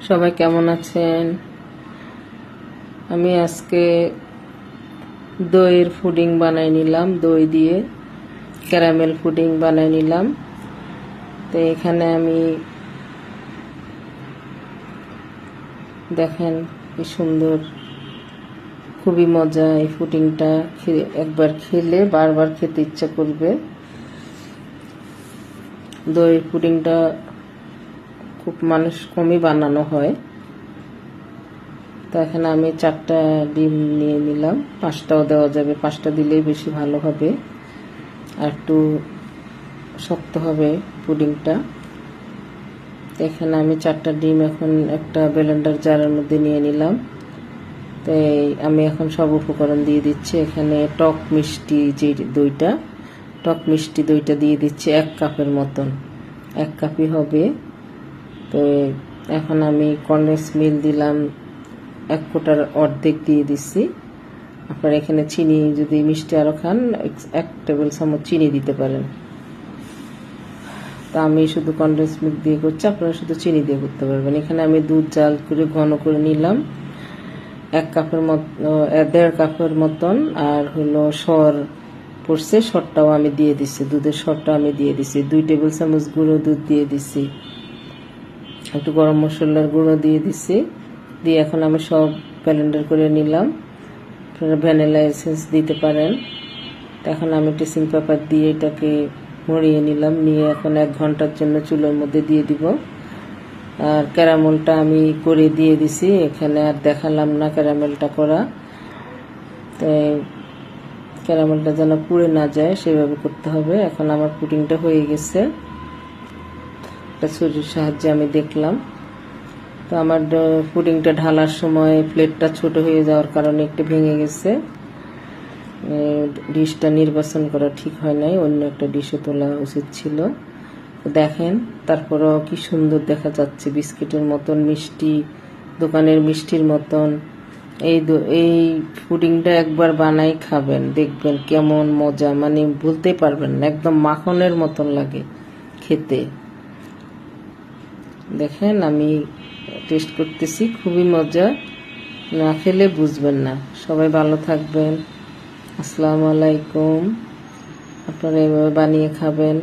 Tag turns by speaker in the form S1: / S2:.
S1: সবাই কেমন আছেন? আমি আজকে দইয়ের পুডিং বানাই নিলাম, দই দিয়ে ক্যারামেল পুডিং বানাই নিলাম। তো এখানে আমি দেখেন কি সুন্দর, খুবই মজা। এই পুডিংটা একবার খেলে বারবার খেতে ইচ্ছা করবে। দইয়ের পুডিংটা খুব মানুষ কমই বানানো হয়। তো এখানে আমি 4টা ডিম নিয়ে নিলাম, 5টাও দেওয়া যাবে, 5টা দিলেই বেশি ভালো হবে, আর একটু শক্ত হবে পুডিংটা। এখানে আমি 4টা ডিম এখন একটা ব্লেন্ডার জারের মধ্যে নিয়ে নিলাম। তো আমি এখন সব উপকরণ দিয়ে দিচ্ছি। এখানে টক মিষ্টি যে দইটা, টক মিষ্টি দইটা দিয়ে দিচ্ছি 1 কাপের মতন, 1 কাপই হবে। তো এখন আমি কনডেন্স মিল্ক দিলাম 1 কোটার অর্ধেক দিয়ে দিচ্ছি। আপনারা এখানে চিনি যদি মিষ্টি আরও খান 1 টেবিল চামচ চিনি দিতে পারেন। তা আমি শুধু কনডেন্স মিল্ক দিয়ে করছি, আপনারা শুধু চিনি দিয়ে করতে পারবেন। এখানে আমি দুধ জাল করে ঘন করে নিলাম 1 কাপের মতো, 1.5 কাপের মতন। আর হলো সর পড়ছে, সরটাও আমি দিয়ে দিচ্ছি, দুধের সরটা আমি দিয়ে দিচ্ছি। 2 টেবিল চামচ গুঁড়ো দুধ দিয়ে দিচ্ছি, একটু গরম মশলার গুঁড়ো দিয়ে দিচ্ছি। দিয়ে এখন আমি সব ব্লেন্ডার করে নিলাম। আপনারা ভ্যানিলা এসেন্স দিতে পারেন। এখন আমি টিসিং পেপার দিয়ে এটাকে মরিয়ে নিলাম, নিয়ে এখন 1 ঘন্টার জন্য চুলার মধ্যে দিয়ে দিব। আর ক্যারামেলটা আমি করে দিয়ে দিছি, এখানে আর দেখালাম না ক্যারামেলটা করা। তো ক্যারামেলটা যেন পুড়ে না যায় সেভাবে করতে হবে। এখন আমার পুডিংটা হয়ে গেছে, একটা ছুরির সাহায্যে আমি দেখলাম। তো আমার পুডিংটা ঢালার সময় প্লেটটা ছোট হয়ে যাওয়ার কারণে একটু ভেঙে গেছে। ডিশটা নির্বাচন করা ঠিক হয় নাই, অন্য একটা ডিশে তোলা উচিত ছিল। দেখেন তারপরেও কি সুন্দর দেখা যাচ্ছে, বিস্কিটের মতন মিষ্টি, দোকানের মিষ্টির মতন। এই পুডিংটা একবার বানাই খাবেন, দেখবেন কেমন মজা, মানে ভুলতে পারবেন না, একদম মাখনের মতন লাগে খেতে। দেখেন আমি টেস্ট করতেছি, খুবই মজা, না খেলে বুঝবেন না। সবাই ভালো থাকবেন, আসসালামু আলাইকুম। আপনারা এভাবে বানিয়ে খাবেন।